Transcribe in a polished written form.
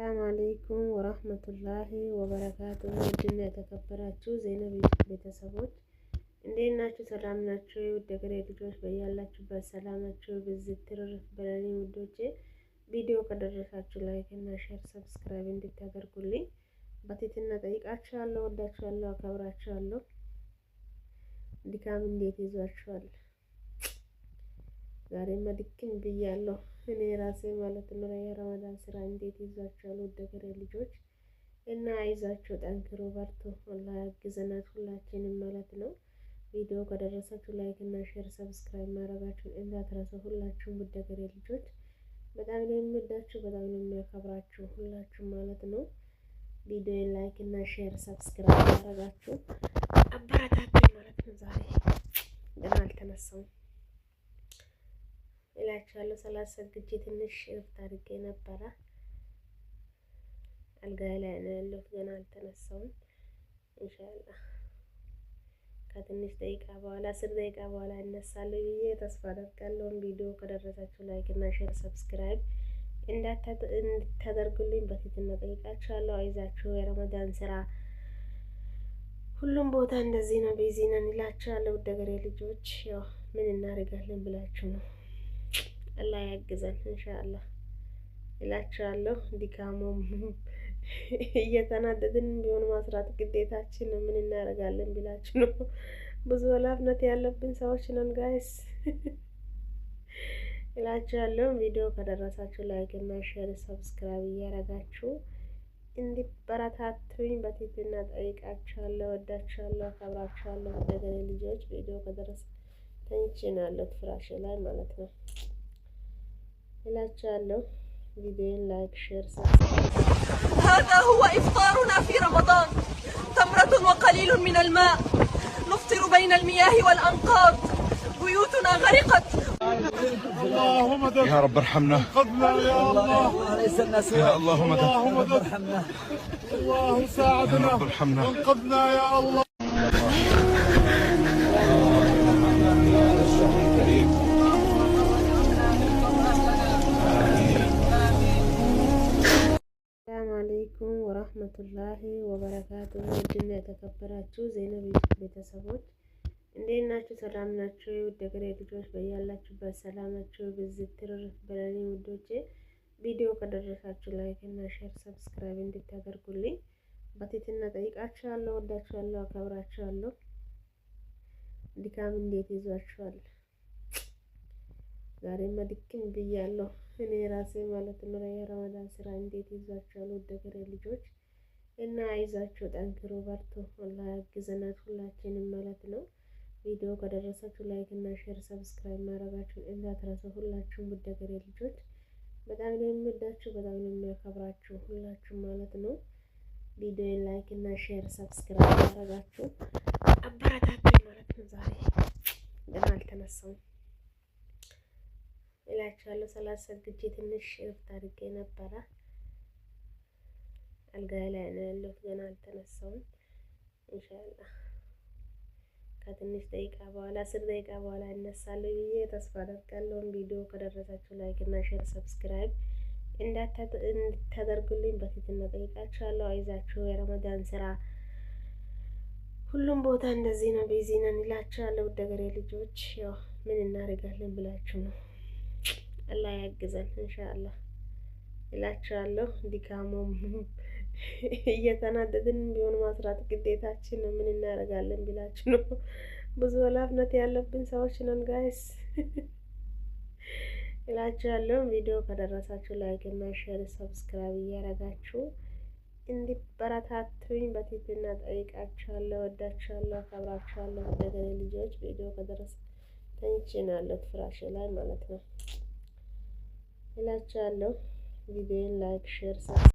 ሰላም አለይኩም ወራህመቱላሂ ወበረካቱ። ውድና የተከበራችሁ ዜናብ ቤተሰቦች እንዴት ናችሁ? ሰላም ናችሁ? ውድ ሀገሬ ልጆች በያላችሁበት ሰላማችሁ ብዝት ትርፍ በለልኝ። ውዶቼ ቪዲዮ ከደረሳችሁ ላይክ እና ሼር ሰብስክራይብ እንድታደርጉልኝ በትህትና ጠይቃችኋለሁ። ወዳችኋለሁ፣ አከብራችኋለሁ። ድካም እንዴት ይዟችኋል? ዛሬማ ድክም ብያለሁ እኔ ራሴ ማለት ነው። የረመዳን ስራ እንዴት ይዟችኋል? ውድ ሀገሬ ልጆች እና አይዛችሁ፣ ጠንክሩ፣ በርቱ። አላህ ያግዘናል ሁላችንም ማለት ነው። ቪዲዮ ከደረሳችሁ ላይክ እና ሼር ሰብስክራይብ ማድረጋችሁን እንዳትረሱ ሁላችሁም። ውድ ሀገሬ ልጆች በጣም ነው የምወዳችሁ፣ በጣም ነው የሚያከብራችሁ ሁላችሁም ማለት ነው። ቪዲዮ ላይክ እና ሼር ሰብስክራይብ ማድረጋችሁ አበረታቱኝ ማለት ነው። ዛሬ ገና አልተነሳሁም እላችኋለሁ። ሰላት ሰግጄ ትንሽ እረፍት አድርጌ ነበረ። አልጋዬ ላይ ነው ያለሁት፣ ገና አልተነሳሁም። ኢንሻአላህ ከትንሽ ደቂቃ በኋላ 10 ደቂቃ በኋላ እነሳለሁ ብዬ ተስፋ አደርጋለሁ። ቪዲዮ ከደረሳችሁ ላይክ እና ሼር ሰብስክራይብ እንድታደርጉልኝ በትህትና ጠይቃችኋለሁ። አይዛችሁ፣ የረመዳን ስራ ሁሉም ቦታ እንደዚህ ነው፣ ቢዚ ነን እላችኋለሁ። ውድ ሀገሬ ልጆች ያው ምን እናደርጋለን ብላችሁ ነው። አላህ ያግዘን ኢንሻአላህ እላችኋለሁ። ድካሙም እየተናደድን ቢሆን ማስራት ግዴታችን ነው። ምን እናደርጋለን ብላችሁ ነው። ብዙ ኃላፊነት ያለብን ሰዎች ነን ጋይስ እላችኋለሁ። ቪዲዮ ከደረሳችሁ ላይክ እና ሼር ሰብስክራይብ እያደረጋችሁ እንዲበረታቱኝ በትህትና ጠይቃችኋለሁ። ወዳችኋለሁ፣ አከብራችኋለሁ። ወደ ሀገሬ ልጆች ቪዲዮ ከደረሰ ተኝቼ ነው ያለሁት ፍራሽ ላይ ማለት ነው እላችኋለሁ። ቪዲዮን ላይክ ሼር ሰብስክራይብ هذا هو إفطارنا في رمضان، تمرة وقليل من الماء، نفطر بين المياه والأنقاض، بيوتنا غرقت. اللهم يا رب ارحمنا، انقذنا يا الله، يا اللهم ارحمنا، الله ساعدنا، يا رب ارحمنا، انقذنا يا الله. ሰላም አለይኩም ወራህመቱላሂ ወበረካቱ። ውድና የተከበራችሁ ዜናብ ቤተሰቦች እንዴት ናችሁ? ሰላም ናችሁ? ውድ ሀገሬ ልጆች በያላችሁበት ሰላማችሁ ብዝት ትርፍ በለልኝ። ውዶቼ ቪዲዮ ከደረሳችሁ ላይክ እና ሼር ሰብስክራይብ እንድታደርጉልኝ በትህትና ጠይቃችኋለሁ። ወዳችኋለሁ፣ አከብራችኋለሁ። ድካም እንዴት ይዟችኋል? ዛሬማ ድክም ብያለሁ እኔ ራሴ ማለት ነው። የረመዳን ስራ እንዴት ይዟችኋል? ውድ ሀገሬ ልጆች እና አይዛችሁ፣ ጠንክሩ፣ በርቱ። አላህ ያግዘናል ሁላችንም ማለት ነው። ቪዲዮ ከደረሳችሁ ላይክ እና ሼር ሰብስክራይብ ማድረጋችሁን እንዳትረሱ ሁላችሁም። ውድ ሀገሬ ልጆች በጣም ነው የምወዳችሁ፣ በጣም ነው የሚያከብራችሁ ሁላችሁም ማለት ነው። ቪዲዮ ላይክ እና ሼር ሰብስክራይብ ማድረጋችሁ አበረታቱኝ ማለት ነው። ዛሬ ገና አልተነሳሁም እላችኋለሁ። ሰላት ሰግጄ ትንሽ እረፍት አድርጌ ነበረ። አልጋዬ ላይ ነው ያለሁት፣ ገና አልተነሳሁም። ኢንሻአላህ ከትንሽ ደቂቃ በኋላ 10 ደቂቃ በኋላ እነሳለሁ ብዬ ተስፋ አደርጋለሁ። ቪዲዮ ከደረሳችሁ ላይክ እና ሼር ሰብስክራይብ እንድታደርጉልኝ በትህትና ጠይቃችኋለሁ። አይዛችሁ፣ የረመዳን ስራ ሁሉም ቦታ እንደዚህ ነው፣ ቢዚ ነን እላችኋለሁ። ውድ ሀገሬ ልጆች ያው ምን እናደርጋለን ብላችሁ ነው። አላህ ያግዘን ኢንሻአላህ እላችኋለሁ። ድካሙም እየተናደድን ቢሆን ማስራት ግዴታችን ነው። ምን እናደርጋለን ብላችሁ ነው። ብዙ ኃላፊነት ያለብን ሰዎች ነን ጋይስ እላችኋለሁ። ቪዲዮ ከደረሳችሁ ላይክ እና ሼር ሰብስክራይብ እያደረጋችሁ እንዲበረታቱኝ በትህትና ጠይቃችኋለሁ። ወዳችኋለሁ፣ አከብራችኋለሁ። ወደ ሀገሬ ልጆች ቪዲዮ ከደረሰ ተኝቼ ነው ያለሁት ፍራሽ ላይ ማለት ነው እላችኋለሁ። ቪዲዮን ላይክ ሼር